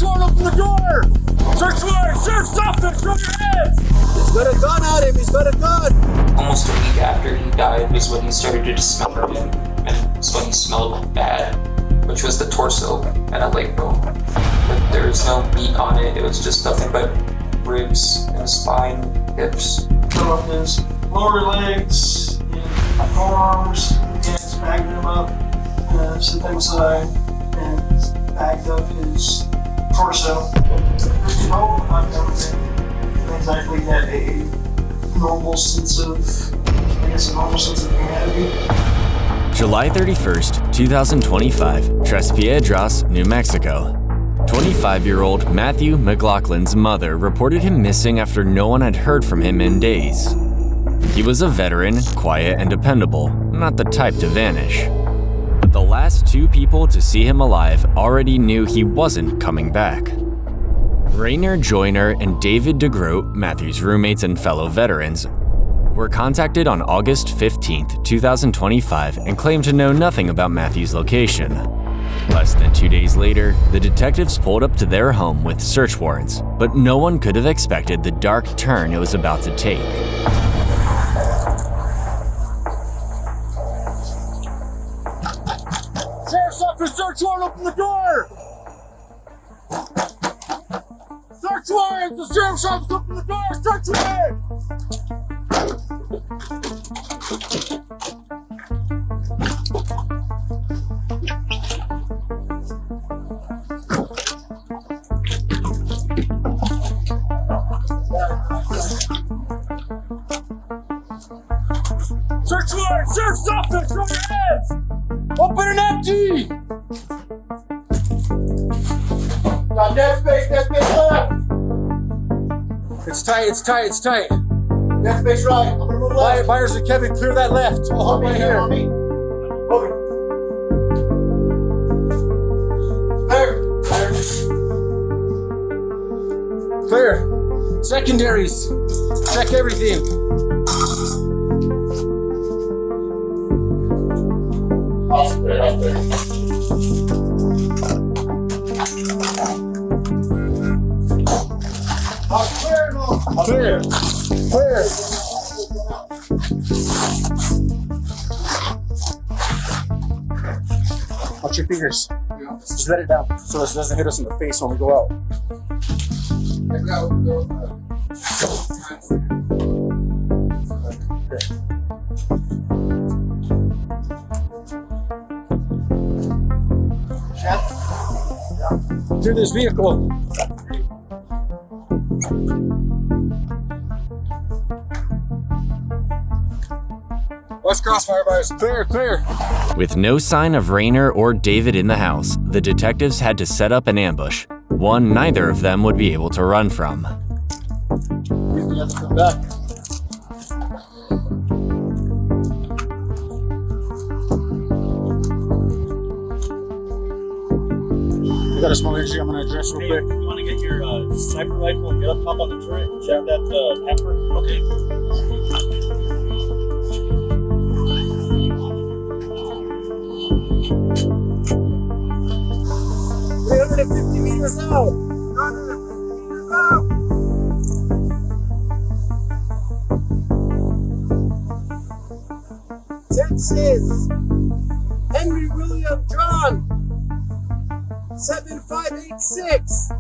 warrant, open the door! Search warrant! Serve something! Show your hands! He's got a gun on him! He's got a gun! Almost a week after he died was when he started to smell again, and it's when he smelled bad, which was the torso and a leg bone. But there was no meat on it, it was just nothing but ribs and spine, hips. From his lower legs and forearms, and bagged him up, set them aside, and bagged up his torso. No, I've never been exactly had a normal sense of humanity. July 31st, 2025, Tres Piedras, New Mexico. 25-year-old Matthew McLaughlin's mother reported him missing after no one had heard from him in days. He was a veteran, quiet and dependable, not the type to vanish. But the last two people to see him alive already knew he wasn't coming back. Rainer Joyner and David DeGroat, Matthew's roommates and fellow veterans, were contacted on August 15th, 2025 and claimed to know nothing about Matthew's location. Less than 2 days later, the detectives pulled up to their home with search warrants, but no one could have expected the dark turn it was about to take. Sheriff's office, search warrant, open the door! Search warrant! The sheriff's office, open the door! Search warrant! Search warrant! Sheriff's office! Show your hands! Open and empty! Got dead space left! It's tight, it's tight, it's tight. Dead space right. I'm gonna move left. Myers and Kevin, clear that left. I'll hold right here. On me. Over. There. Clear. Secondaries. Check everything. Up there. Clear. Clear. Watch your fingers. Just let it down so this doesn't hit us in the face when we go out. Clear this vehicle. West Crossfire bars. Clear, clear. With no sign of Rainer or David in the house, the detectives had to set up an ambush, one neither of them would be able to run from. You have to come back. We got a small energy I'm gonna address real quick. You want to get your sniper rifle and get up top on the turret and jab that pepper? Okay. 350 meters out. 350 meters out. Texas. Henry William John. 7586.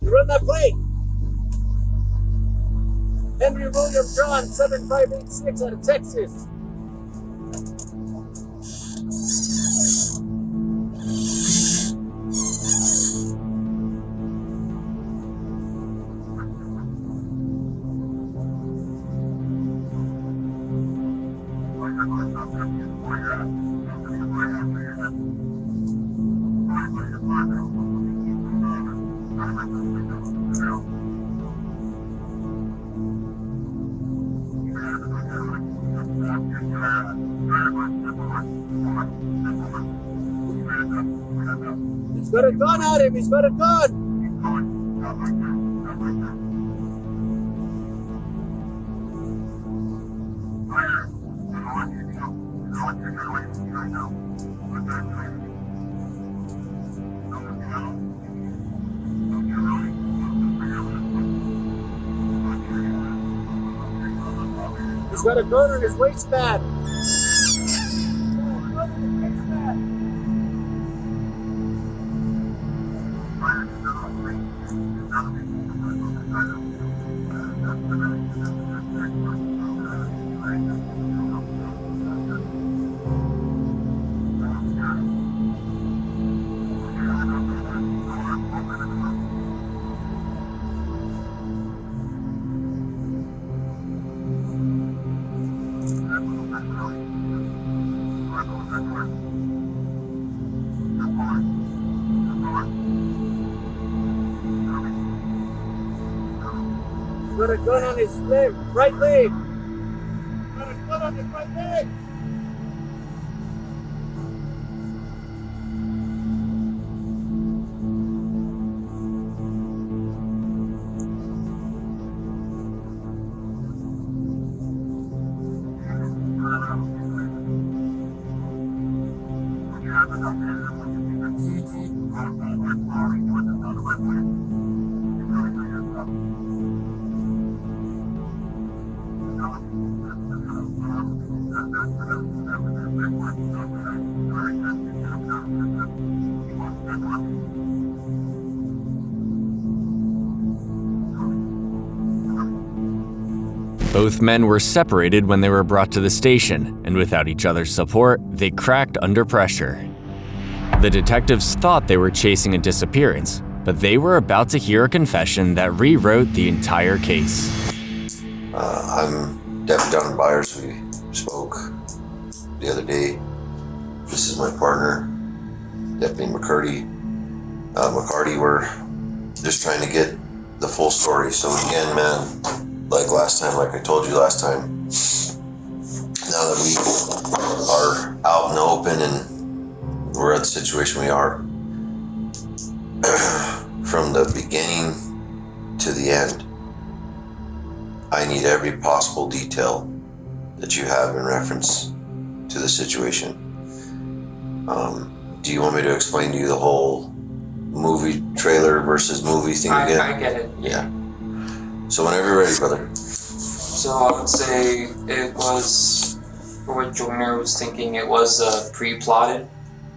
You run that plate. Henry William John, 7586 out of Texas. He's got a gun on him! He's got a gun! He's got a gun on his waistband! He's got a gun on his leg, right leg. He's got a gun on his right leg. Both men were separated when they were brought to the station, and without each other's support, they cracked under pressure. The detectives thought they were chasing a disappearance, but they were about to hear a confession that rewrote the entire case. I'm Deputy Don Byers. We spoke the other day. This is my partner, Deputy McCarty. We're just trying to get the full story. So again, man, like last time, like I told you last time, now that we are out in the open and we're at the situation we are, from the beginning to the end, I need every possible detail that you have in reference to the situation. Do you want me to explain to you the whole movie trailer versus movie thing again? I get it. Yeah. So whenever you're ready, brother. So I would say it was, for what Joyner was thinking, it was pre-plotted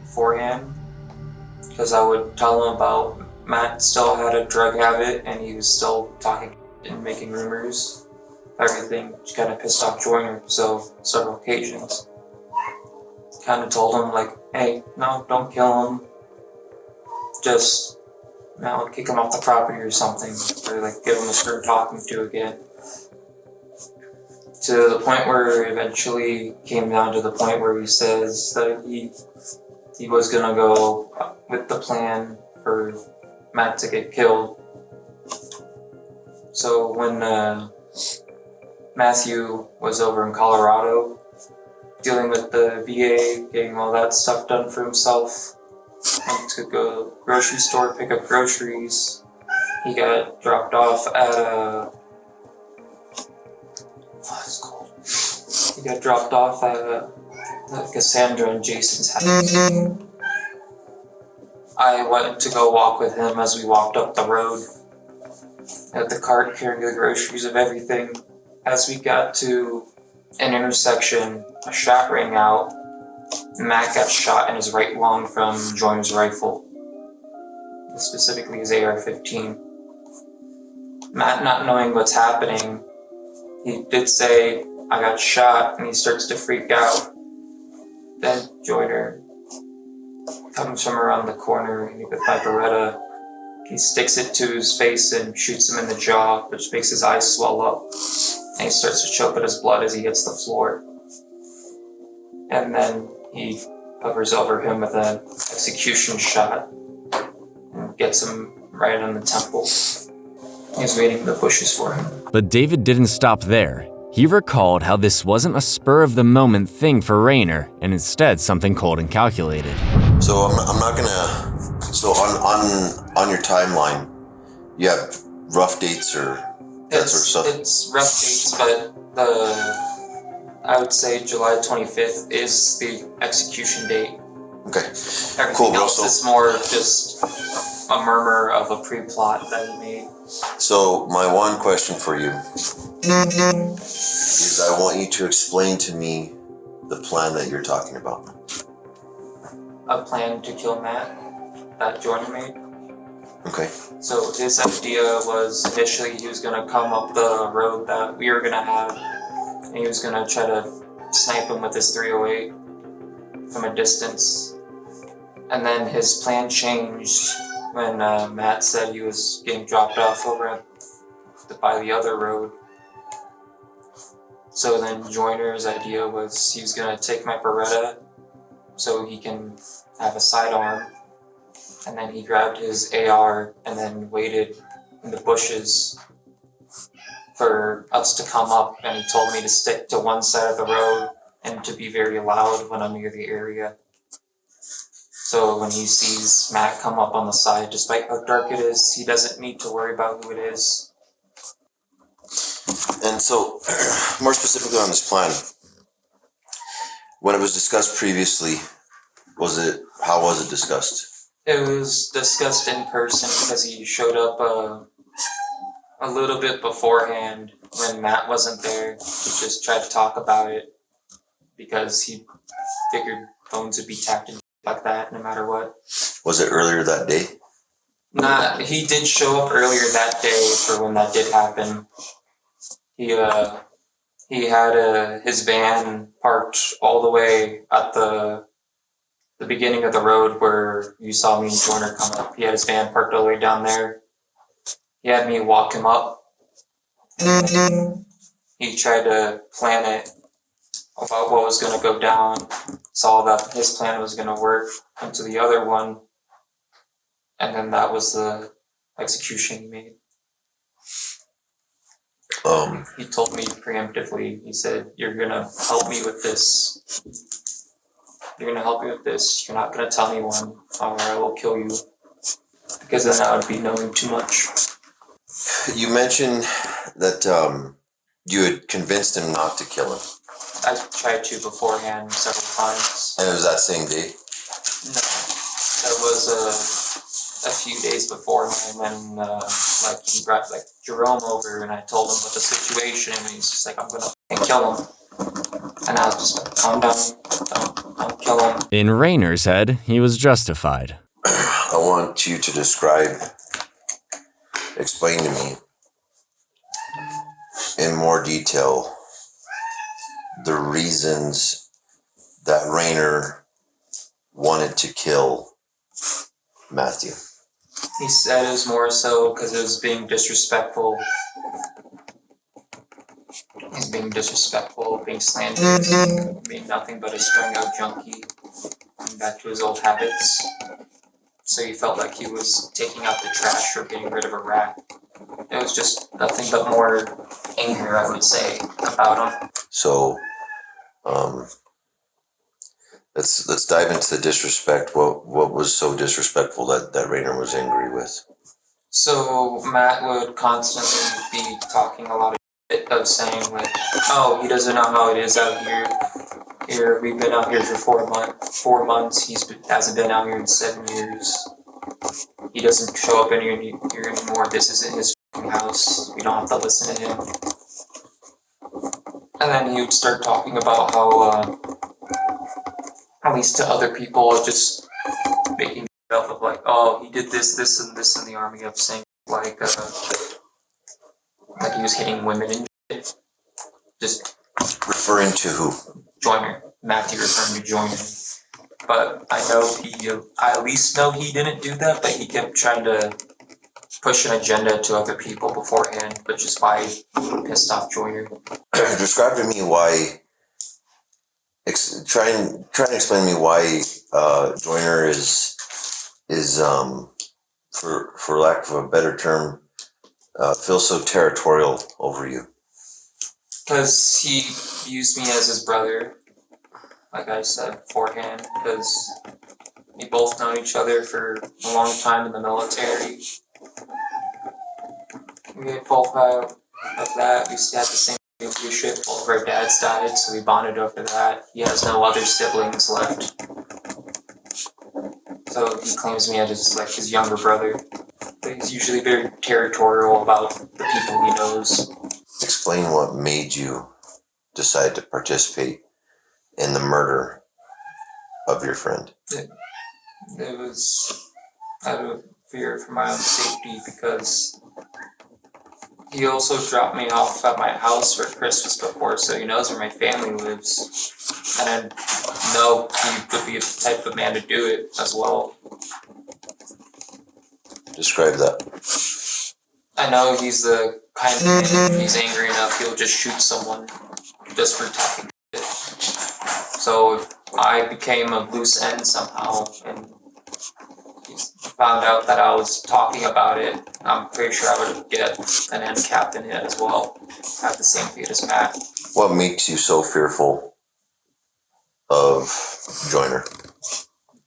beforehand. Because I would tell him about Matt still had a drug habit and he was still talking and making rumors. Everything just kind of pissed off Joyner, so several occasions. Kind of told him like, hey, no, don't kill him. Just, kick him off the property or something. Or like give him a stern talking to again. To the point where it eventually came down to the point where he says that he was gonna go with the plan for Matt to get killed. So when Matthew was over in Colorado dealing with the VA, getting all that stuff done for himself, went to go grocery store, pick up groceries. He got dropped off at He got dropped off at Cassandra and Jason's house. I went to go walk with him as we walked up the road at the cart carrying the groceries of everything. As we got to an intersection, a shot rang out. Matt got shot in his right lung from Joyner's rifle, specifically his AR-15. Matt, not knowing what's happening, he did say, I got shot, and he starts to freak out. Then Joyner comes from around the corner with my Beretta. He sticks it to his face and shoots him in the jaw, which makes his eyes swell up. And he starts to choke at his blood as he hits the floor. And then he hovers over him with an execution shot and gets him right on the temple. He's waiting in the bushes for him. But David didn't stop there. He recalled how this wasn't a spur-of-the-moment thing for Raynor, and instead something cold and calculated. So I'm not gonna. So on your timeline, you have rough dates or that sort of stuff. It's rough dates, but I would say July 25th is the execution date. Okay. Everything Cool, bro. else is more just a murmur of a pre-plot that he made. So my one question for you is I want you to explain to me the plan that you're talking about. A plan to kill Matt that Joyner made. Okay. So his idea was initially he was gonna come up the road that we were gonna have, and he was gonna try to snipe him with his 308 from a distance. And then his plan changed when Matt said he was getting dropped off over by the other road. So then Joyner's idea was he was gonna take my Beretta so he can have a sidearm, and then he grabbed his AR and then waited in the bushes for us to come up, and he told me to stick to one side of the road and to be very loud when I'm near the area. So when he sees Matt come up on the side, despite how dark it is, he doesn't need to worry about who it is. And so, more specifically on this plan, when it was discussed previously, how was it discussed? It was discussed in person because he showed up a little bit beforehand when Matt wasn't there. He just tried to talk about it because he figured phones would be tapped in like that no matter what. Was it earlier that day? He did show up earlier that day for when that did happen. He had his van parked all the way at the beginning of the road where you saw me and Joyner come up. He had his van parked all the way down there. He had me walk him up. He tried to plan it about what was going to go down, saw that his plan was going to work into the other one, and then that was the execution he made. He told me preemptively, he said, "You're going to help me with this. You're going to help me with this. You're not going to tell anyone, or I will kill you." Because then I would be knowing too much. You mentioned that you had convinced him not to kill him. I tried to beforehand several times. And it was that same day? No, that was a few days beforehand when like he brought like Jerome over and I told him what the situation and he's just like, "I'm gonna kill him." And I was just like, "Calm down, don't kill him." In Rayner's head, he was justified. I want you to explain to me in more detail the reasons that Rayner wanted to kill Matthew. He said it was more so because it was being disrespectful. He's being disrespectful, being slanderous, being nothing but a strung out junkie, going back to his old habits. So he felt like he was taking out the trash or getting rid of a rat. It was just nothing but more anger, I would say, about him. So, let's dive into the disrespect. What was so disrespectful that Rayner was angry with? So Matt would constantly be talking a lot of shit of saying like, "Oh, he doesn't know how it is out here. Here, we've been out here for 4 months. Hasn't been out here in 7 years. He doesn't show up in here anymore. This isn't his house. We don't have to listen to him." And then he would start talking about how, at least to other people, just making up of like, "Oh, he did this, this, and this in the army," of saying like he was hitting women and shit. Just referring to who? Joyner. Matthew referring to Joyner. But I at least know he didn't do that, but he kept trying to push an agenda to other people beforehand, which is why he pissed off Joyner. Describe to me why. Try and explain to me why Joyner is for lack of a better term, feels so territorial over you. Because he views me as his brother, like I said beforehand, because We both known each other for a long time in the military. We both of that. We had the same leadership. Both of our dads died, so we bonded over that. He has no other siblings left. So he claims me as like his younger brother. But he's usually very territorial about the people he knows. Explain what made you decide to participate in the murder of your friend. It was out of fear for my own safety because he also dropped me off at my house for Christmas before, so he knows where my family lives. And I know he would be the type of man to do it as well. Describe that. I know he's the kind of man, if he's angry enough, he'll just shoot someone just for talking shit. So if I became a loose end somehow and he found out that I was talking about it, I'm pretty sure I would get an end cap in it as well. Have the same fate as Matt. What makes you so fearful of Joyner?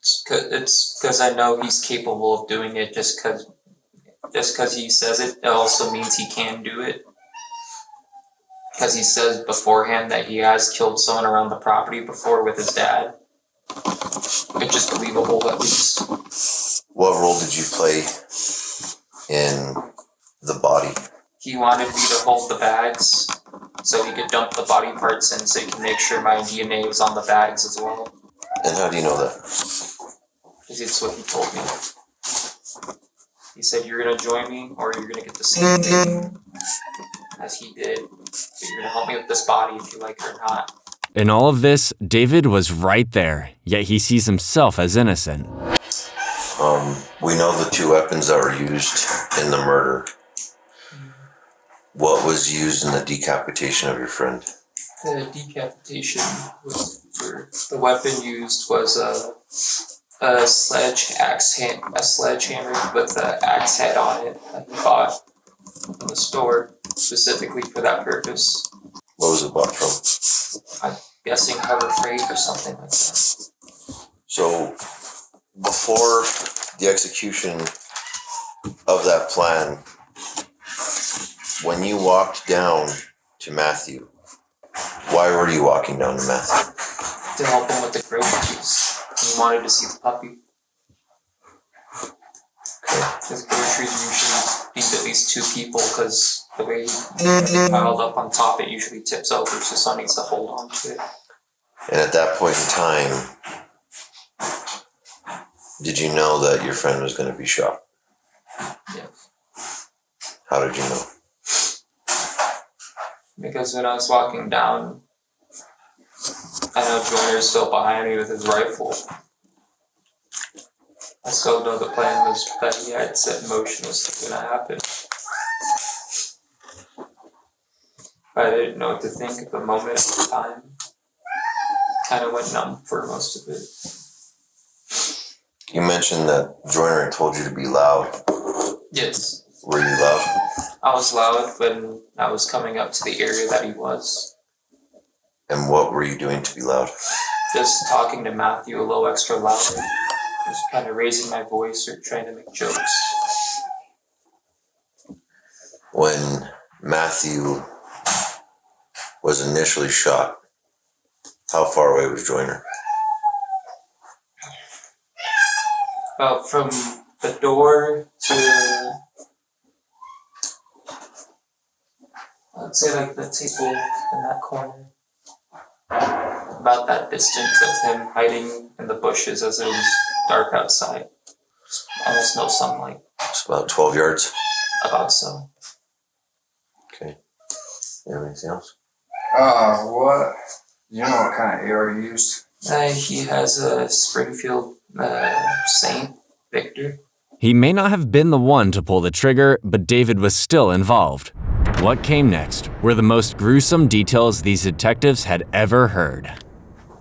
It's because I know he's capable of doing it. Just because he says it, it also means he can do it. Because he says beforehand that he has killed someone around the property before with his dad. It's just believable, at least. What role did you play in the body? He wanted me to hold the bags so he could dump the body parts in so he can make sure my DNA was on the bags as well. And how do you know that? Because it's what he told me. He said, you're going to join me or you're going to get the same thing as he did. So you're going to help me with this body if you like it or not. In all of this, David was right there, yet he sees himself as innocent. We know the two weapons that were used in the murder. What was used in the decapitation of your friend? The decapitation the weapon used was a sledgehammer with an axe head on it that he bought in the store specifically for that purpose. What was it bought from? I'm guessing Harbor Freight or something like that. So, before the execution of that plan, when you walked down to Matthew, why were you walking down to Matthew? To help him with the groceries. He wanted to see the puppy. His groceries usually need at least 2 people because the way he piled up on top, it usually tips over, so someone needs to hold on to it. And at that point in time, did you know that your friend was going to be shot? Yes. How did you know? Because when I was walking down, I know Joyner's still behind me with his rifle. I still know the plan was that he had set in motion was going to happen. But I didn't know what to think at the moment at the time. Kind of went numb for most of it. You mentioned that Joyner told you to be loud. Yes. Were you loud? I was loud when I was coming up to the area that he was. And what were you doing to be loud? Just talking to Matthew a little extra louder. Just kind of raising my voice or trying to make jokes. When Matthew was initially shot, how far away was Joyner? About from the door to, I'd say like the table in that corner. About that distance of him hiding in the bushes as it was dark outside. Almost no sunlight. It's about 12 yards. About so. Okay. You have anything else? What? You know what kind of AR you used? He has a Springfield Saint Victor. He may not have been the one to pull the trigger, but David was still involved. What came next were the most gruesome details these detectives had ever heard.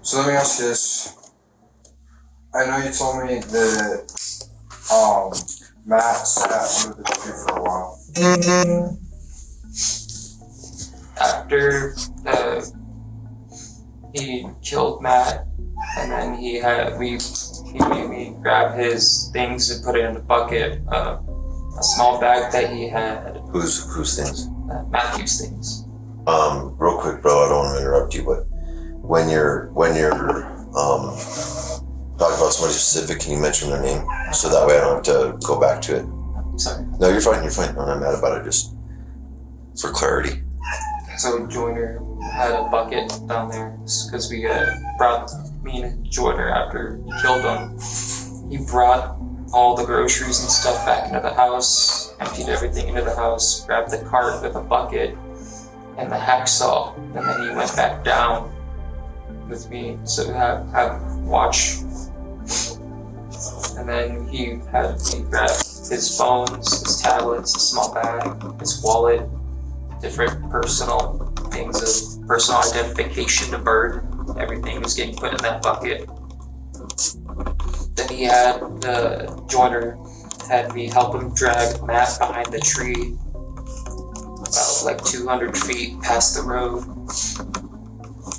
So let me ask you this. I know you told me that Matt sat under the tree for a while. After he killed Matt, and then we he made me grab his things and put it in a bucket, a small bag that he had, Whose things? Matthew's things. Real quick, bro, I don't want to interrupt you, but when you're talking about somebody specific, can you mention their name? So that way I don't have to go back to it. Sorry. No, you're fine, I'm not mad about it, just for clarity. So Joyner had a bucket down there because we brought me and Joyner after he killed him. He brought all the groceries and stuff back into the house, emptied everything into the house, grabbed the cart with a bucket and the hacksaw, and then he went back down with me to have watch. And then he grabbed his phones, his tablets, a small bag, his wallet, different personal things of personal identification to burn. Everything was getting put in that bucket. Then he had Joyner had me help him drag Matt behind the tree about like 200 feet past the road.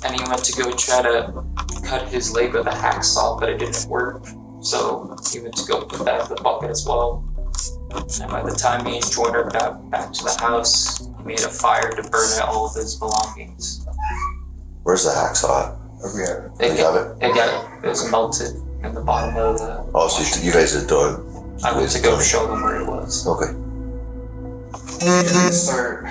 And he went to go try to cut his leg with a hacksaw, but it didn't work. So he went to go put that in the bucket as well. And by the time me and Joyner got back to the house, he made a fire to burn out all of his belongings. Where's the hacksaw? It was melted in the bottom of the... Oh, so you guys had done... I went to go show them where it was. Okay. Did you start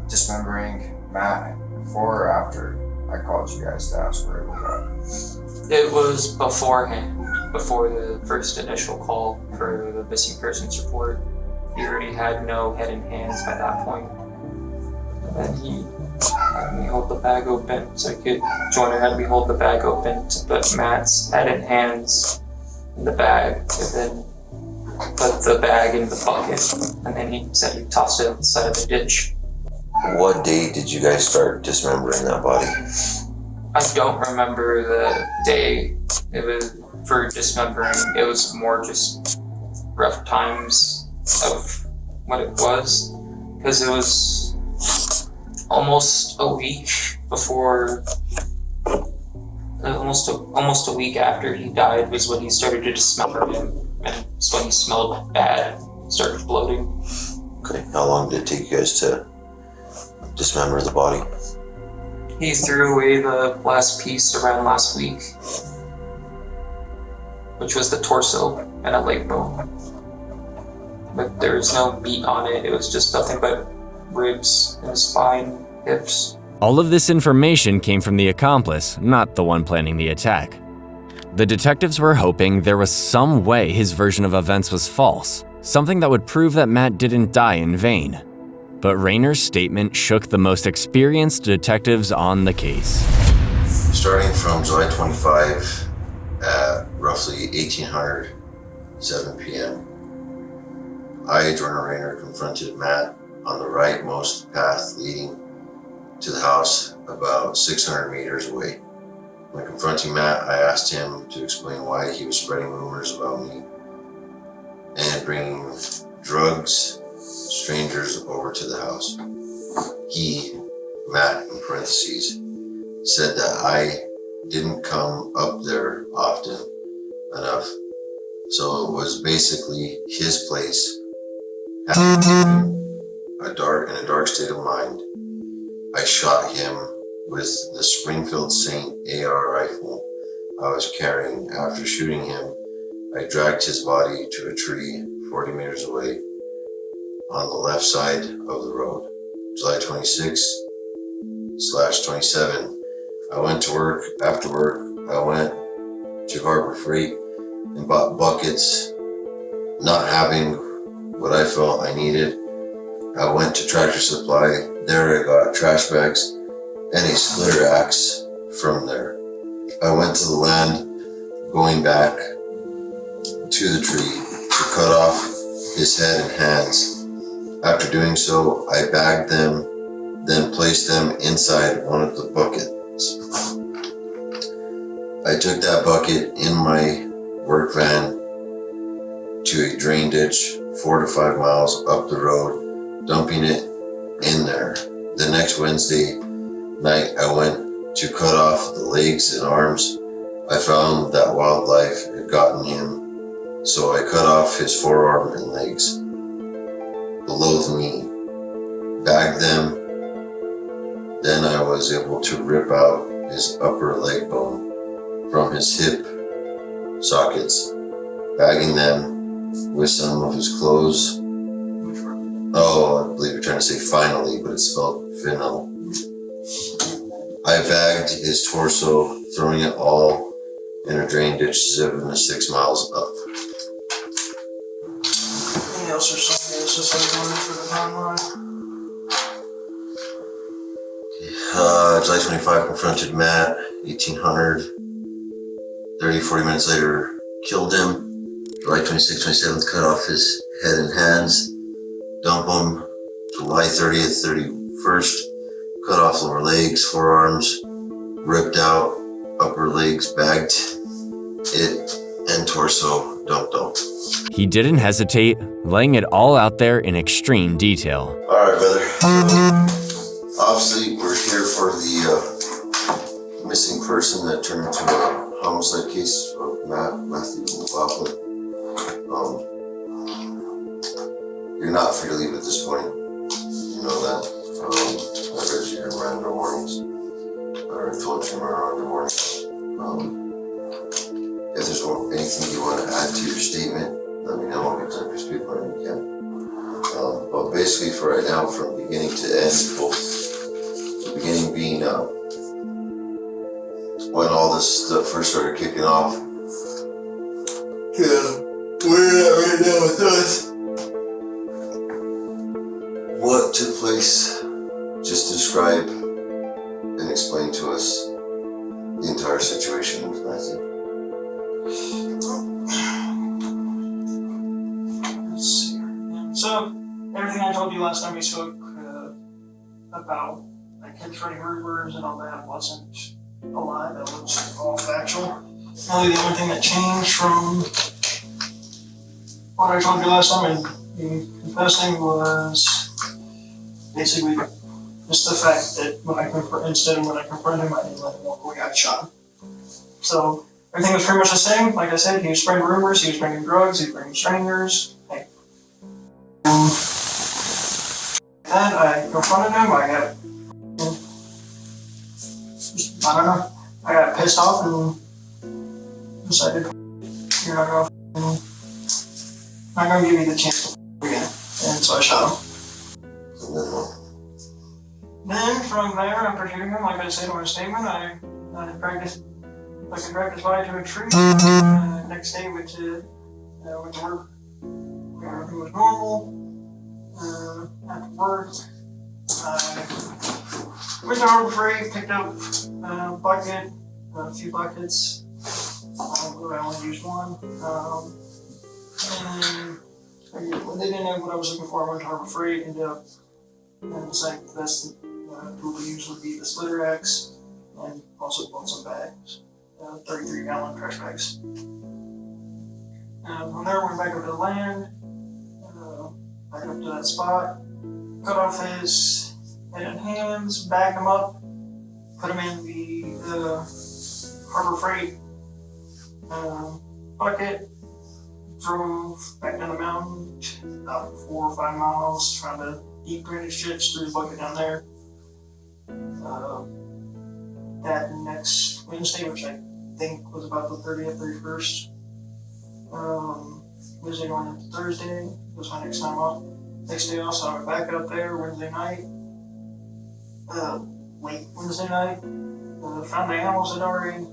dismembering Matt before or after I called you guys to ask where it was at? It was beforehand, before the first initial call for the missing persons report. He already had no head and hands by that point. And then he had me hold the bag open, Joyner had me hold the bag open to put Matt's head and hands in the bag, and then put the bag in the bucket, and then he said he tossed it on the side of the ditch. What day did you guys start dismembering that body? I don't remember the day it was for dismembering. It was more just rough times of what it was, because it was almost a week before, almost a week after he died was when he started to dismember him, and it's when he smelled bad, started bloating. Okay, how long did it take you guys to dismember the body? He threw away the last piece around last week, which was the torso and a leg bone. But there was no meat on it, it was just nothing but ribs and spine, hips. All of this information came from the accomplice, not the one planning the attack. The detectives were hoping there was some way his version of events was false, something that would prove that Matt didn't die in vain. But Rayner's statement shook the most experienced detectives on the case. Starting from July 25 at roughly 1800, 7 p.m., I, Joyner Rayner, confronted Matt on the rightmost path leading to the house about 600 meters away. When confronting Matt, I asked him to explain why he was spreading rumors about me and bringing drugs, strangers over to the house. He, Matt in parentheses, said that I didn't come up there often enough, so it was basically his place. In a dark state of mind, I shot him with the Springfield Saint AR rifle I was carrying. After shooting him, I dragged his body to a tree 40 meters away on the left side of the road. July 26/27, I went to work. After work, I went to Harbor Freight and bought buckets. Not having what I felt I needed, I went to Tractor Supply. There I got trash bags and a splitter axe from there. I went to the land, going back to the tree to cut off his head and hands. After doing so, I bagged them, then placed them inside one of the buckets. I took that bucket in my work van to a drain ditch 4 to 5 miles up the road, dumping it in there. The next Wednesday night, I went to cut off the legs and arms I found that wildlife had gotten him, so I cut off his forearm and legs below the knee, bagged them. Then I was able to rip out his upper leg bone from his hip sockets, bagging them with some of his clothes. Oh, I believe you're trying to say finally, but it's spelled final. I bagged his torso, throwing it all in a drain ditch 7 to 6 miles up. Anything else or something? It's just like running through the timeline. July 25, confronted Matt, 1800. 40 minutes later, killed him. July 26th, 27th, cut off his head and hands. Dump him. July 30th, 31st, cut off lower legs, forearms, ripped out upper legs, bagged it, and torso, dumped them. He didn't hesitate, laying it all out there in extreme detail. All right, brother. Obviously, we're here for the missing person that turned into a homicide case of Matthew McLaughlin. You're not free to leave at this point. You know that. I read your Miranda warnings. I told you Miranda warnings. If there's anything you want to add to your statement, let me know. I'll get to speak when you can. But basically, for right now, from beginning to end, both the beginning being when all this stuff first started kicking off. Yeah, we're at right now with us. What took place? Just describe and explain to us the entire situation with Matthew. Let's see. So, everything I told you last time we spoke about like him spreading rumors and all that wasn't a lie, that was all factual. Really, the only thing that changed from what I told you last time and me confessing was basically just the fact that when I confronted him, I didn't let him walk away, I shot him. So everything was pretty much the same. Like I said, he was spreading rumors, he was bringing drugs, he was bringing strangers. Then I confronted him, I got pissed off and decided you're not gonna give me the chance to again. And so I shot him. Then from there, after shooting him, like I said in my statement, I dragged his body to a tree. Next day, went to work. Everything was normal. After work, I went to Harbor Freight, picked up a few buckets. I only used one. And when they didn't know what I was looking for, I went to Harbor Freight, ended up deciding the best tool to use would be the splitter axe, and also bought some bags, 33-gallon trash bags. From there, went back up to the land, back up to that spot, cut off his head and hands, bagged them up, put them in the Harbor Freight bucket, drove back down the mountain about 4 or 5 miles, found a deep drainage ditch, threw the bucket down there. That next Wednesday, which I think was about the 30th, 31st, Wednesday going into Thursday was my next time off. Next day off, so I went back up there Wednesday night, late Wednesday night, found the animals that already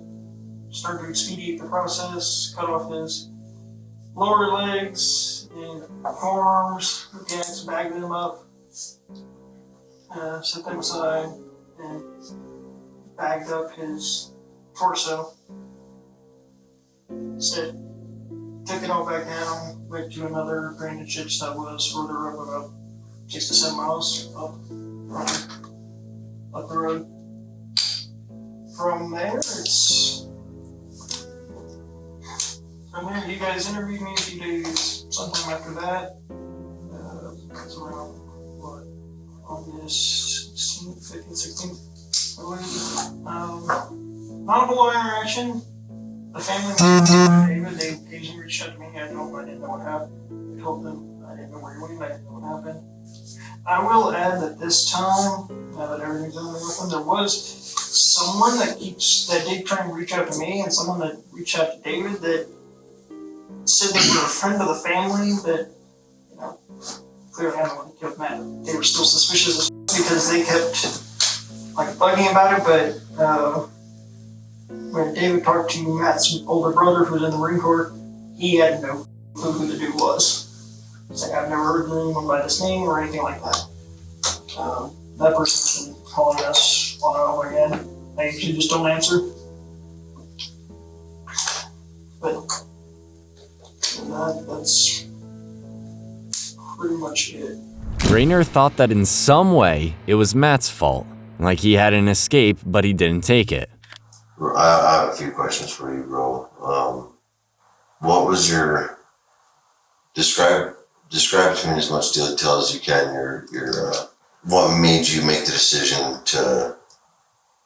started to expedite the process, cut off his lower legs and forearms, again, bagged them up, set them aside, and bagged up his torso. Took it all back down, went to another drainage ditch that was further up, about 6 to 7 miles up the road. From there, you guys interviewed me a few days, sometime after that. It's around, August 16th, 15th, 16th, I believe. Not a whole lot of interaction. The family member, David, they occasionally reached out to me. I didn't know what happened. I told them I didn't know where he went. I didn't know what happened. I will add that this time, now that everything's only open, there was someone that did try and reach out to me, and someone that reached out to David that said they were a friend of the family that, you know, clearly I'm the one who killed Matt. They were still suspicious because they kept like bugging about it, but when David talked to Matt's older brother who was in the Marine Corps, he had no clue who the dude was. He's like, I've never heard of anyone by this name or anything like that. That person's been calling us on and over again. I usually just don't answer. But that's pretty much it. Raynor thought that in some way it was Matt's fault, like he had an escape, but he didn't take it. I have a few questions for you, bro. What was your describe to me as much detail as you can. Your what made you make the decision to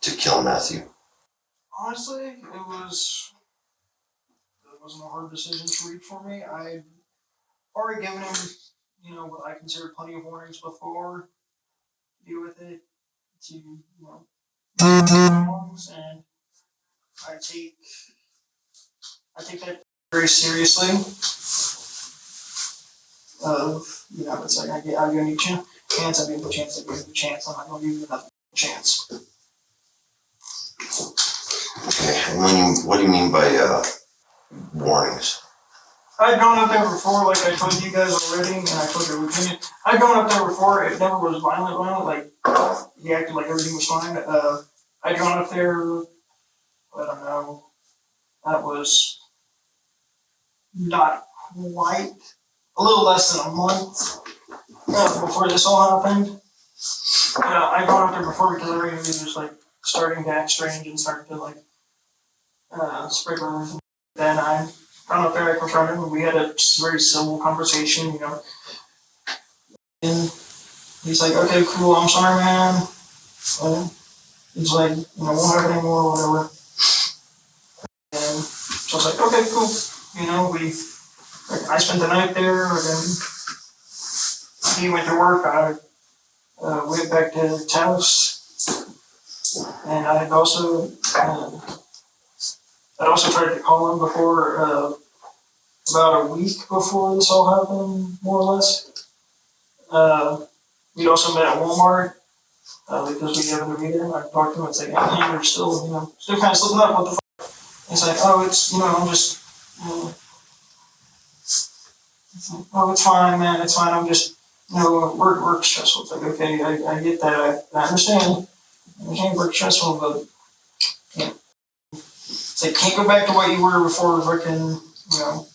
kill Matthew? Honestly, it wasn't a hard decision to reach for me. I'd already given him, you know, what I consider plenty of warnings before to deal with it, to, you know, and I take that very seriously. You know, it's like I'll give you a chance, I'll give you a chance, I'll give you a chance, I'm not gonna give you another chance. Okay, and what do you mean by warnings? I'd gone up there before, like I told you guys already, and I told your opinion. I'd gone up there before, it never was violent, like, he acted like everything was fine. I'd gone up there, I don't know, that was not quite, a little less than a month before this all happened. I'd gone up there before because everything was like starting to act strange and starting to like spread rumors. Then I gone up there, I confronted him, and we had a very civil conversation, you know. And he's like, okay, cool, I'm sorry, man. He's like, you know, won't happen anymore, whatever. And so I was like, okay, cool. You know, I spent the night there, and then he went to work. I went back to his house, and I had also tried to call him before, about a week before this all happened, more or less. We'd also met at Walmart, because we happened to be there, and I talked to him and said, hey, you're still, you know, still kind of slipping up, what the fuck? He's like, oh, it's, you know, I'm just, it's like, oh, it's fine, man, it's fine, I'm just, you know, work stressful. It's like, okay, I get that, I understand. Work stressful, but, yeah. It's like, can't go back to what you were before freaking, you know,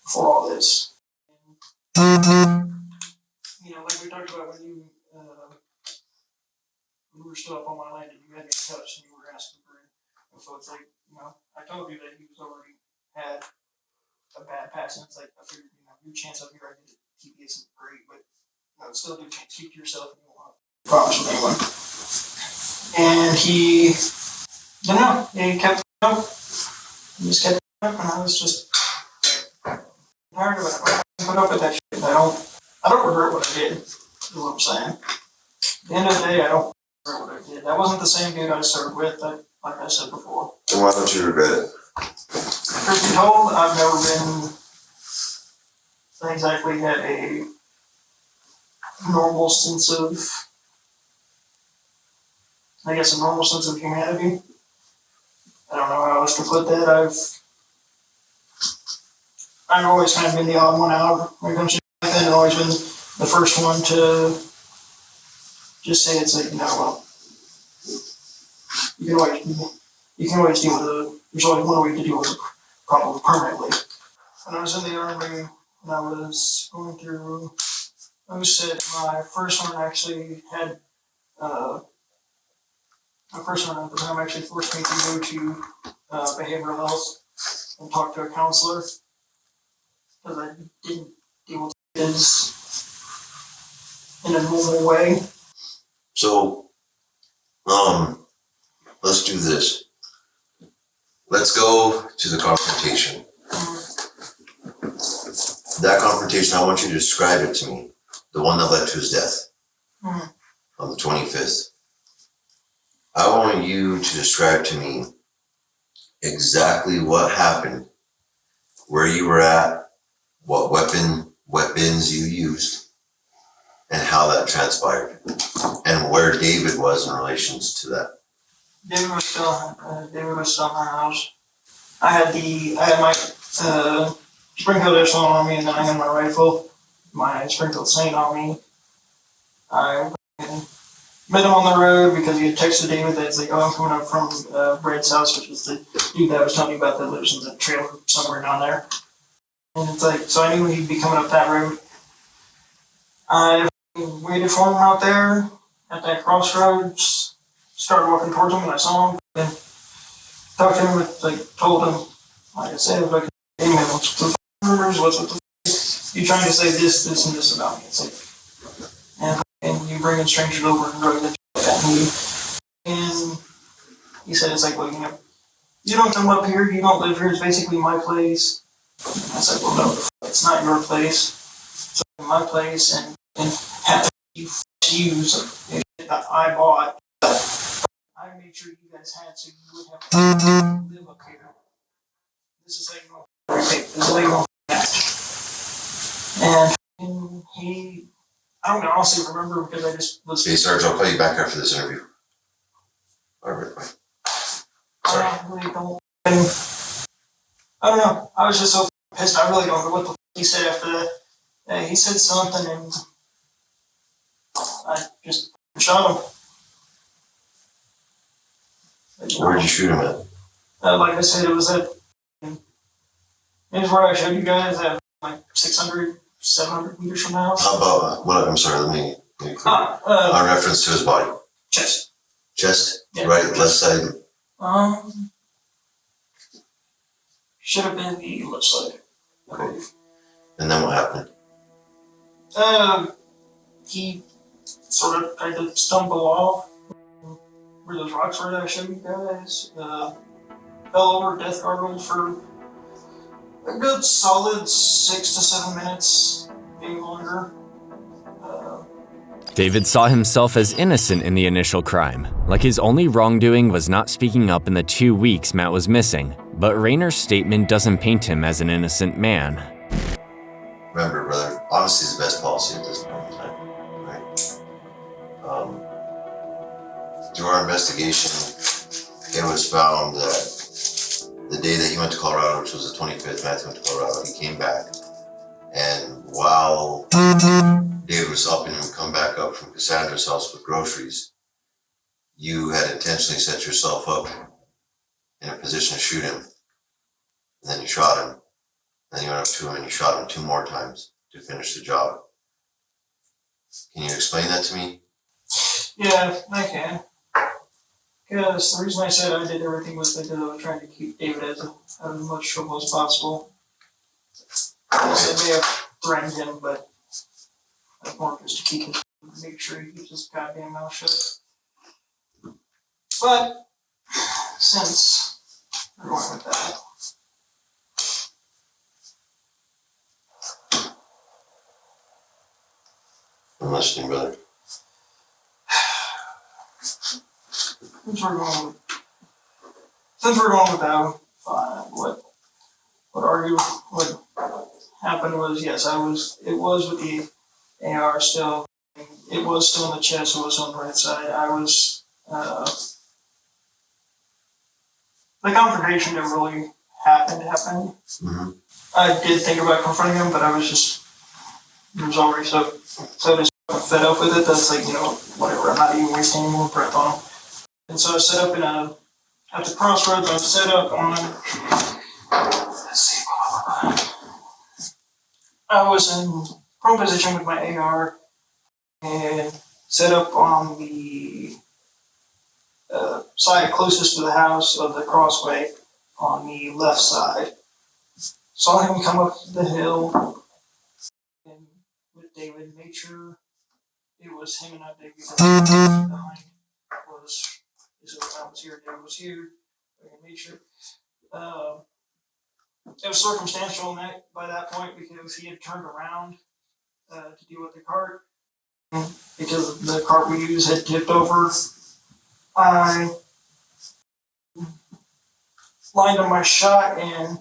before all this. You know, like we talked about when you were still up on my land and you had me in touch and you were asking for it. And so it's like, you know, I told you that he was already had a bad past, and it's like, I figured, you know, your chance up here, I did keep you isn't great, but you know, still do keep to yourself and you won't have problems with anyone. And he, I don't know, he kept up. He just kept up, and I was just tired of it. I put up with that shit. I don't regret what I did, is what I'm saying. At the end of the day, I don't regret what I did. That wasn't the same dude I started with, like I said before. And why don't you regret it? Truth be told, I've never been exactly had a normal sense of, I guess, a normal sense of humanity. I don't know how else to put that. I've always kind of been the odd one out when it comes to like that. I've always been the first one to just say it's like, you know, well, you can always deal with there's only one way to deal with a problem permanently. When I was in the army, and I was going through OSIT, my first one actually had, my first one at the time actually forced me to go to behavioral health and talk to a counselor because I didn't deal with kids in a normal way. So, let's do this. let's go to the confrontation. That confrontation, I want you to describe it to me. The one that led to his death on the 25th. I want you to describe to me exactly what happened, where you were at, what weapons you used, and how that transpired, and where David was in relations to that. David was still in my house. I had my Springfield airsoft on me, and then I had my rifle, my Springfield Saint on me. I met him on the road because he had texted David that's like, oh, I'm coming up from Brett's house, which is the dude that I was telling you about that lives in the trailer somewhere down there. And it's like, so I knew he'd be coming up that road. I waited for him out there at that crossroads, started walking towards him, and I saw him, and talked to him, told him, like I said, like, hey man, what's with the rumors, what's with the you trying to say this, and this about me? It's like, and you bringing strangers over and drugging at me. And he said, it's like, well, you don't come up here, you don't live here, it's basically my place. And I said, well, no, it's not your place. It's my place, and half you use that I bought, I made sure you guys had so you would have to live up here. This is how you want to repay. This is how you want to match. And he, I don't honestly remember because I just was. Hey, Sarge, I'll call you back after this interview. All right, bye. Sorry. I really don't. And I don't know. I was just so pissed. I really don't know what the he said after that. He said something, and I just shot him. Where'd you shoot him at? Like I said, it was at. It was where I showed you guys at like 600, 700 meters from the house. How about what? I'm sorry. Let me clear. On reference to his body. Chest. Chest. Yeah. Right. Left side. Should have been the left side. Okay. And then what happened? He sort of tried to stumble off where those rocks were that I showed you guys. Fell over death gargoyle for a good solid 6 to 7 minutes, maybe longer. David saw himself as innocent in the initial crime, like his only wrongdoing was not speaking up in the 2 weeks Matt was missing, but Rayner's statement doesn't paint him as an innocent man. Remember, brother, honesty is the best policy at this point in time, right? Through our investigation, it was found that the day that he went to Colorado, which was the 25th, Matthew went to Colorado, he came back, and while David was helping him come back up from Cassandra's house with groceries, you had intentionally set yourself up in a position to shoot him, and then you shot him. Then you went up to him and you shot him 2 more times to finish the job. Can you explain that to me? Yeah, I can. Because the reason I said I did everything was because I was trying to keep David out of as much trouble as possible. I may have threatened him, but I want just to keep him, make sure he keeps his goddamn mouth shut. But since we're going with that. I'm listening, brother. Since we're going with that, fine. What happened was, yes, it was with the AR still. It was still in the chest, it was on the right side. I was, the confrontation didn't really happen. Mm-hmm. I did think about confronting him, but I was just, it was already so just fed up with it. That's like, whatever, I'm not even wasting any more breath on him. And so I set up at the crossroads, I set up on, let's see, I was in prone position with my AR and set up on the side closest to the house of the crossway on the left side. Saw him come up the hill and with David, made sure it was him and not David. Behind was I was here, David was here. I made sure it was circumstantial by that point because he had turned around to deal with the cart. Because the cart we used had tipped over, I lined on my shot and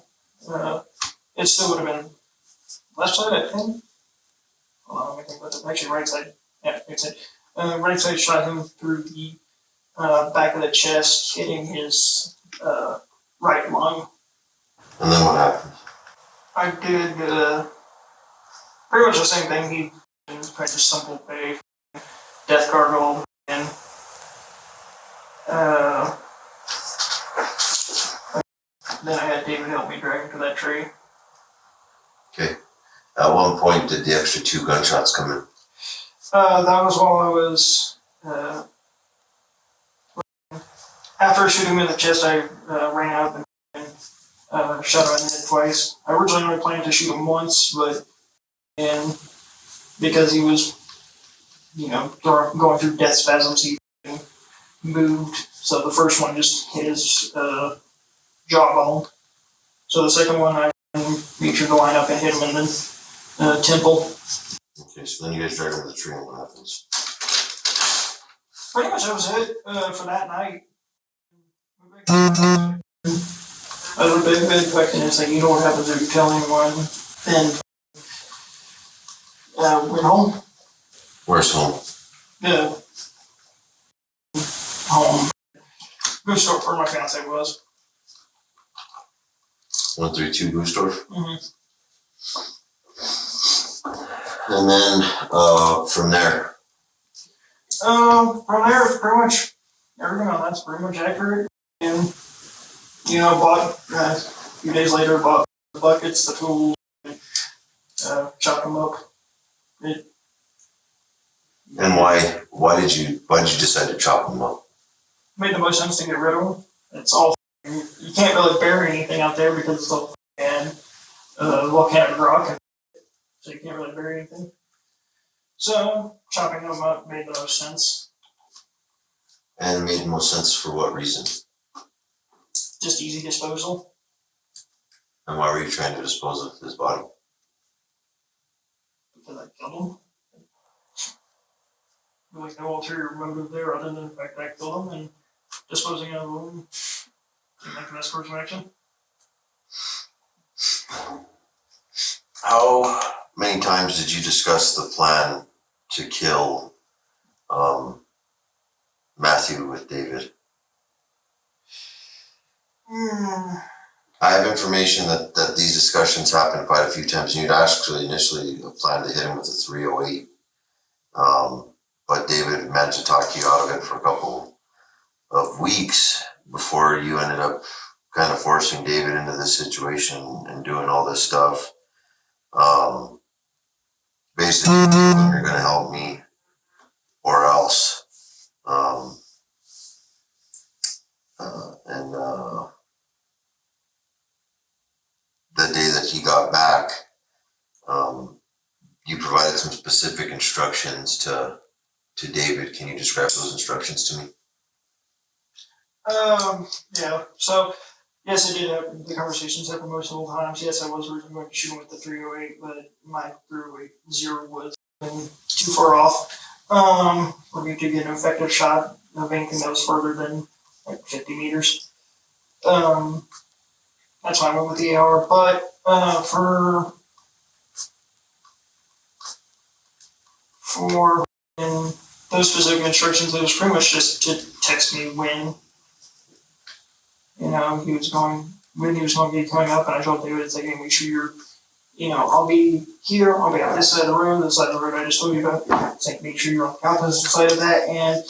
it still would have been left side, I think. Hold on, let me think about it. Actually, right side. Yeah, right side. Right side shot him through the back of the chest, hitting his right lung. And then what happened? I did pretty much the same thing. He practiced simple pay, death gargle, and then I had David help me drag him to that tree. Okay. At one point, did the extra 2 gunshots come in? That was while I was after shooting him in the chest. I ran out and shot him in the head twice. I originally only planned to shoot him once, but because he was, going through death spasms, he moved. So the first one just hit his jawbone. So the second one, I made sure to line up and hit him in the temple. Okay, so then you guys drag him to the tree and what happens? Pretty much that was it for that night. I was a big question. It's like, you know what happens if you tell anyone. And went home. Where's home? Yeah. Home. Good store where my fiance was. 132 Boostorf? Mm-hmm. And then from there? From there, pretty much everything on that's pretty much accurate. And, bought, a few days later, bought the buckets, the tools, chopped them up. And why did you decide to chop them up? Made the most sense to get rid of them. It's all, you can't really bury anything out there because it's all volcanic rock, so you can't really bury anything. So chopping them up made the most sense. And it made the most sense for what reason? Just easy disposal. And why were you trying to dispose of his body? Because I killed him. There was no ulterior motive there other than the fact that I killed him, and disposing of him seemed like the best course of action. How many times did you discuss the plan to kill Matthew with David? I have information that these discussions happened quite a few times, and you'd actually initially planned to hit him with a 308. But David managed to talk you out of it for a couple of weeks before you ended up kind of forcing David into this situation and doing all this stuff. Basically, you're going to help me or else. The day that he got back, you provided some specific instructions to David. Can you describe those instructions to me? Yeah. So, yes, I did have the conversations happen multiple times. Yes, I was originally going to shoot him with the 308, but my 308-0 was too far off for me to get an effective shot of anything that was further than like 50 meters. That's why I went with the AR. But for those specific instructions, it was pretty much just to text me when he was going to be coming up, and I told David, it's like, hey, make sure you're, I'll be here, I'll be on this side of the road, this side of the road I just told you about. It's like, make sure you're on the opposite side of that, and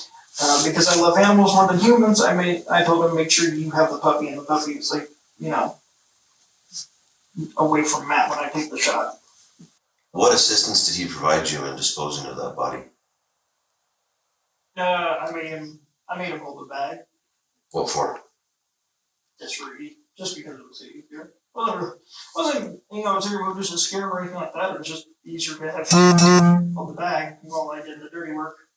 because I love animals more than humans, I told him, make sure you have the puppy, and the puppy is like, away from Matt when I take the shot. What assistance did he provide you in disposing of that body? I made him hold the bag. What for? Just because it was easier. Well, it wasn't, ulterior motives to scare him or anything like that. It was just easier to have hold the bag while I did the dirty work.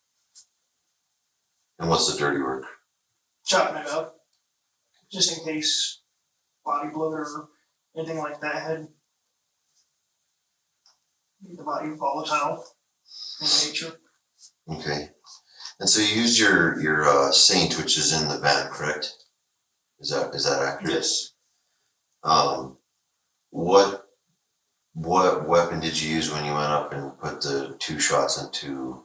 And what's the dirty work? Chopping it up, just in case body body blow or anything like that. Had the body volatile in nature. Okay. And so you used your Saint, which is in the van, correct? Is that accurate? Yes. What weapon did you use when you went up and put the 2 shots into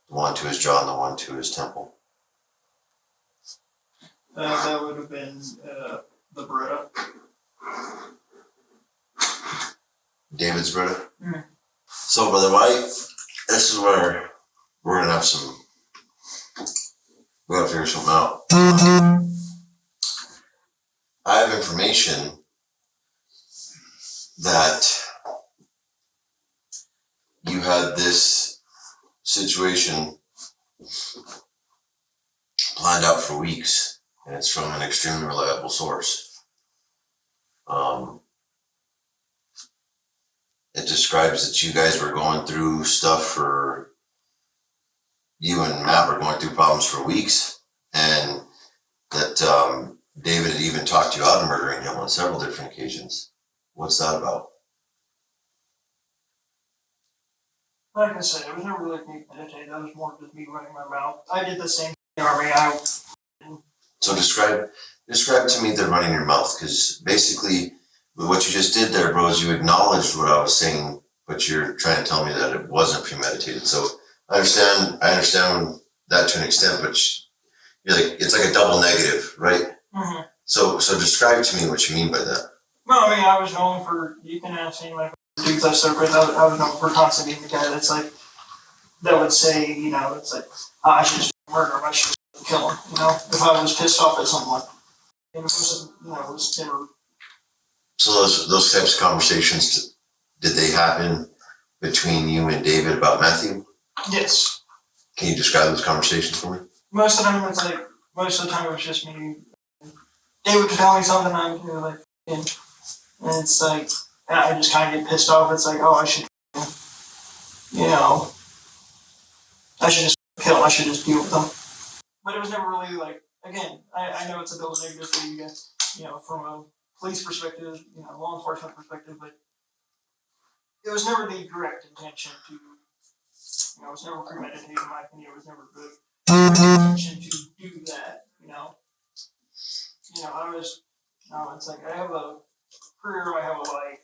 the one to his jaw and the one to his temple? That would have been the Beretta. David's brother? Mhm. So, Brother White, this is where we're going to have we're going to figure something out. I have information that you had this situation planned out for weeks, and it's from an extremely reliable source. It describes that you guys were going through stuff for, you and Matt were going through problems for weeks, and that David had even talked you out of murdering him on several different occasions. What's that about? Like I said, it was never really me meditating. That was more just me running my mouth. I did the same thing in the Army. So describe to me the running your mouth, because basically what you just did there, bro, is you acknowledged what I was saying, but you're trying to tell me that it wasn't premeditated. So I understand that to an extent, but you're like, it's like a double negative, right? Mm-hmm. So describe to me what you mean by that. No, I mean, I was known for, you can ask any of my dudes I served with, I was known for constantly being the guy that's like, that would say, it's like, I should just murder him, I should just kill him, if I was pissed off at someone. And it was never. So those types of conversations, did they happen between you and David about Matthew? Yes. Can you describe those conversations for me? Most of the time it was just me. David would tell me something, I would like, and it's like, I just kind of get pissed off. It's like, oh, I should just kill him. I should just deal with them. But it was never really like, again, I know it's a double negative for you guys, from a police perspective, law enforcement perspective, but it was never the direct intention to, it was never premeditated, in my opinion. It was never good intention to do that, I was, it's like, I have a career, I have a life.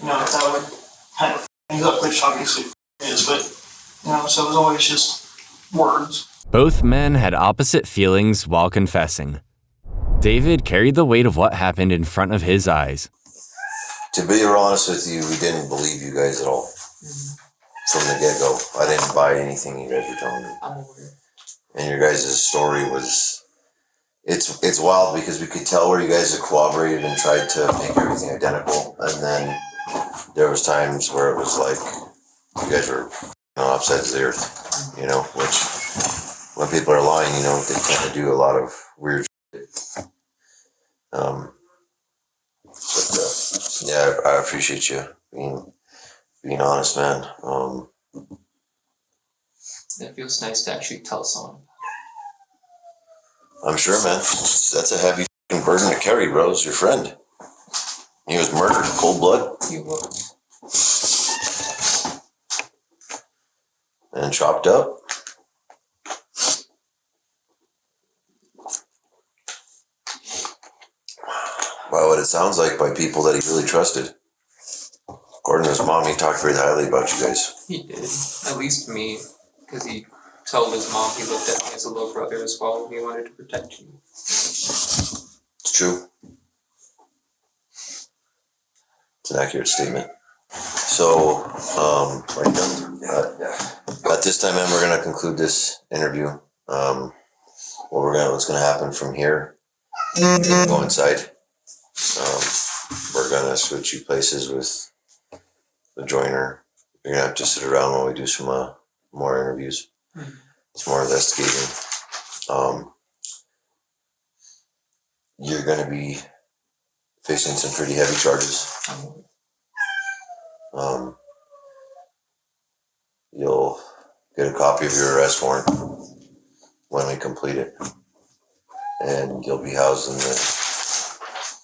That would kind of things up, which obviously is, but, so it was always just words. Both men had opposite feelings while confessing. David carried the weight of what happened in front of his eyes. To be honest with you, we didn't believe you guys at all. From the get-go. I didn't buy anything you guys were telling me. I'm aware. And your guys' story was, it's wild because we could tell where you guys had cooperated and tried to make everything identical. And then there was times where it was like, you guys were on opposites of the earth, which when people are lying, they tend to do a lot of weird shit. Yeah, I appreciate you being honest, man. It feels nice to actually tell someone. I'm sure, man. That's a heavy fucking burden to carry, bro. It's your friend. He was murdered in cold blood. He was. And chopped up. By what it sounds like, by people that he really trusted. According to his mom, he talked very highly about you guys. He did. At least me. Because he told his mom he looked at me as a little brother as well. He wanted to protect you. It's true. It's an accurate statement. So, are you done? At this time, man, we're going to conclude this interview. What's going to happen from here? Go inside. We're going to switch you places with the joiner. You're going to have to sit around while we do some more interviews. It's more investigating. You're going to be facing some pretty heavy charges. You'll get a copy of your arrest warrant when we complete it. And you'll be housed in the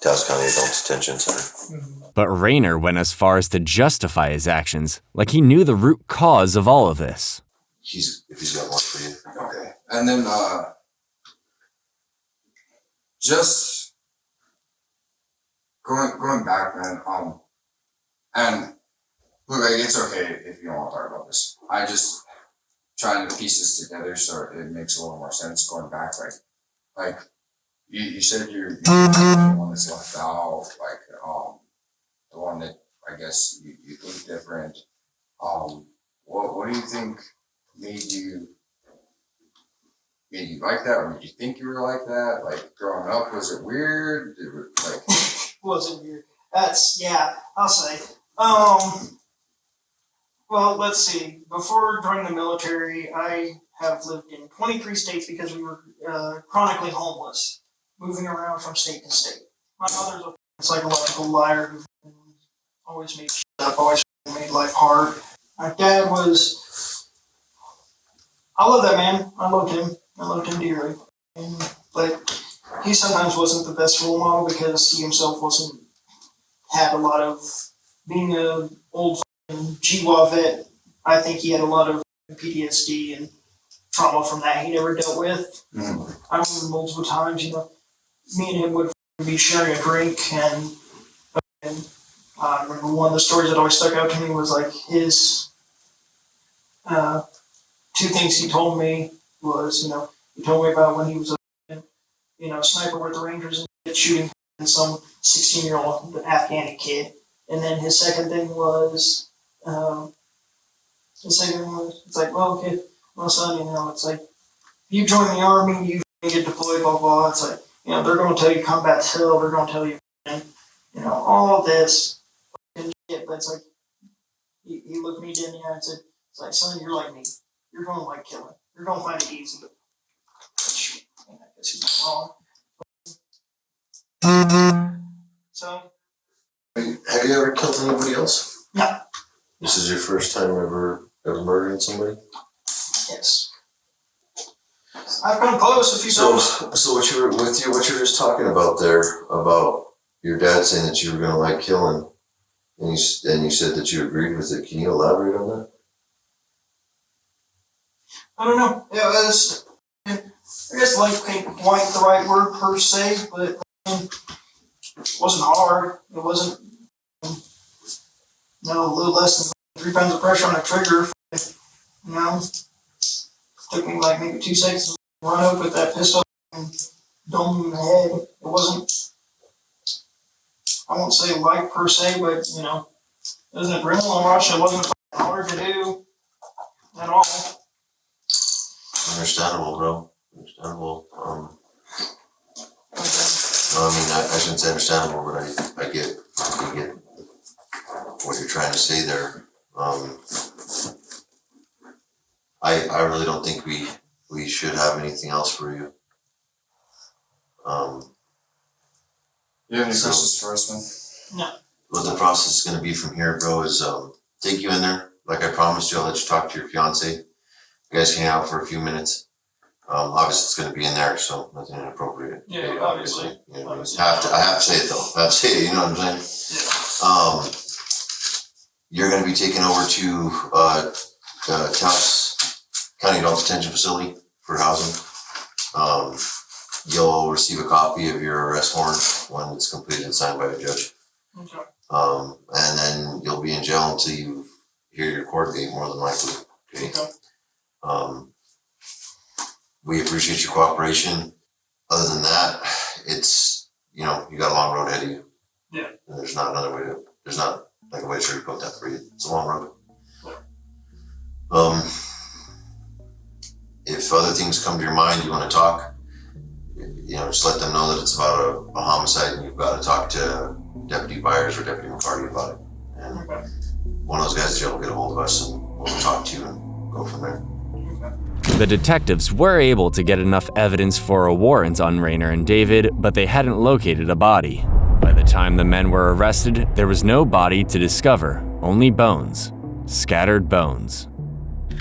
Taos County Adult Detention Center. But Rayner went as far as to justify his actions, like he knew the root cause of all of this. If he's got one for you. Okay. And then, just going back, man, and look, like, it's okay if you don't want to talk about this. I just trying to piece this together so it makes a little more sense going back. Like you said you're the one that's left out, like, the one that I guess you think different. What do you think made you like that, or did you think you were like that? Like, growing up, was it weird? Wasn't weird. I'll say. Well, let's see. Before joining the military, I have lived in 23 states because we were chronically homeless, moving around from state to state. My mother's a psychological liar who always made shit up, always made life hard. My dad was... I love that man. I loved him dearly. But he sometimes wasn't the best role model because he himself had a lot of... Being an old GWA vet, I think he had a lot of PTSD and trauma from that he never dealt with. Mm-hmm. I remember multiple times, me and him would be sharing a drink, and I remember one of the stories that always stuck out to me was like his two things he told me was, he told me about when he was a sniper with the Rangers and shooting some 16-year-old Afghani kid. And then his second thing was, it's like, well, kid, well, son, it's like, you join the army, you get deployed, blah, blah. It's like, they're going to tell you combat's hell, they're going to tell you, all this. And shit, but it's like, he looked me dead in the eye and said, it's like, son, you're like me. You're going to like killing. You're going to find it easy. But shit, I guess he's not wrong. So. Have you ever killed anybody else? No. This is your first time ever murdering somebody? Yes. I've come close a few times. So what you were just talking about there, about your dad saying that you were going to like killing, and you said that you agreed with it. Can you elaborate on that? I don't know. Yeah, I guess like ain't quite the right word per se, but it wasn't hard. It wasn't, a little less than 3 pounds of pressure on a trigger. Took me like maybe 2 seconds to run up with that pistol and dome in the head. It wasn't, I won't say light per se, but it was an adrenaline rush. It wasn't hard to do at all. Understandable, bro. Understandable. I shouldn't say understandable, but I get what you're trying to say there. I really don't think we should have anything else for you. You have any questions for us, man? No. What the process is going to be from here, bro, is take you in there. Like I promised you, I'll let you talk to your fiance. You guys can hang out for a few minutes. Obviously, it's going to be in there, so nothing inappropriate. Yeah, obviously. I have to say it, though. I have to say it, you know what I'm saying? Yeah. You're going to be taken over to Taos County Adult Detention Facility for housing. You'll receive a copy of your arrest warrant when it's completed and signed by a judge. Okay. And then you'll be in jail until you hear your court date, more than likely. Okay. We appreciate your cooperation. Other than that, it's, you got a long road ahead of you. Yeah. And there's not a way to sugarcoat that for you. It's a long road. If other things come to your mind, you want to talk, just let them know that it's about a homicide and you've got to talk to Deputy Byers or Deputy McCarty about it. And one of those guys will get a hold of us and we'll talk to you and go from there. The detectives were able to get enough evidence for a warrant on Rayner and David, but they hadn't located a body. By the time the men were arrested, there was no body to discover, only bones. Scattered bones.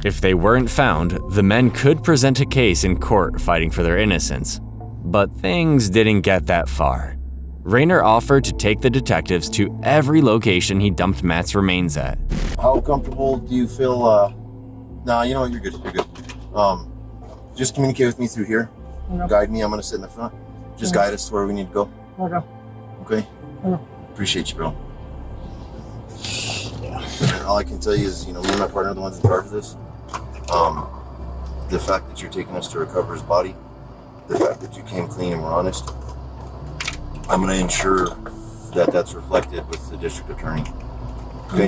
If they weren't found, the men could present a case in court fighting for their innocence. But things didn't get that far. Rayner offered to take the detectives to every location he dumped Matt's remains at. How comfortable do you feel? Nah, you know what? You're good. You're good. Just communicate with me through here. Okay. Guide me. I'm gonna sit in the front. Just guide us to where we need to go. Okay. Okay. Okay. Appreciate you, bro. Yeah. All I can tell you is, me and my partner are the ones in charge of this. The fact that you're taking us to recover his body, the fact that you came clean and were honest, I'm gonna ensure that that's reflected with the district attorney. Okay?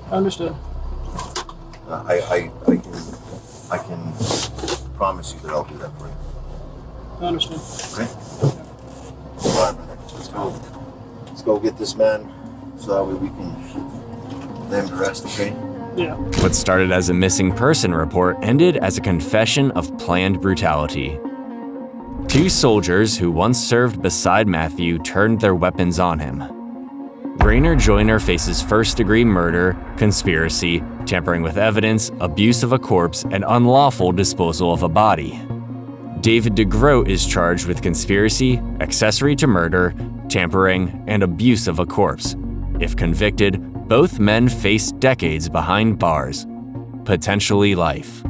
Understood. I can promise you that I'll do that for you. Understood. Okay? All right, brother. Let's go. Let's go get this man so that way we can lay him to rest, okay? Yeah. What started as a missing person report ended as a confession of planned brutality. Two soldiers who once served beside Matthew turned their weapons on him. Rayner Joyner faces first-degree murder, conspiracy, tampering with evidence, abuse of a corpse, and unlawful disposal of a body. David DeGroat is charged with conspiracy, accessory to murder, tampering, and abuse of a corpse. If convicted, both men face decades behind bars, potentially life.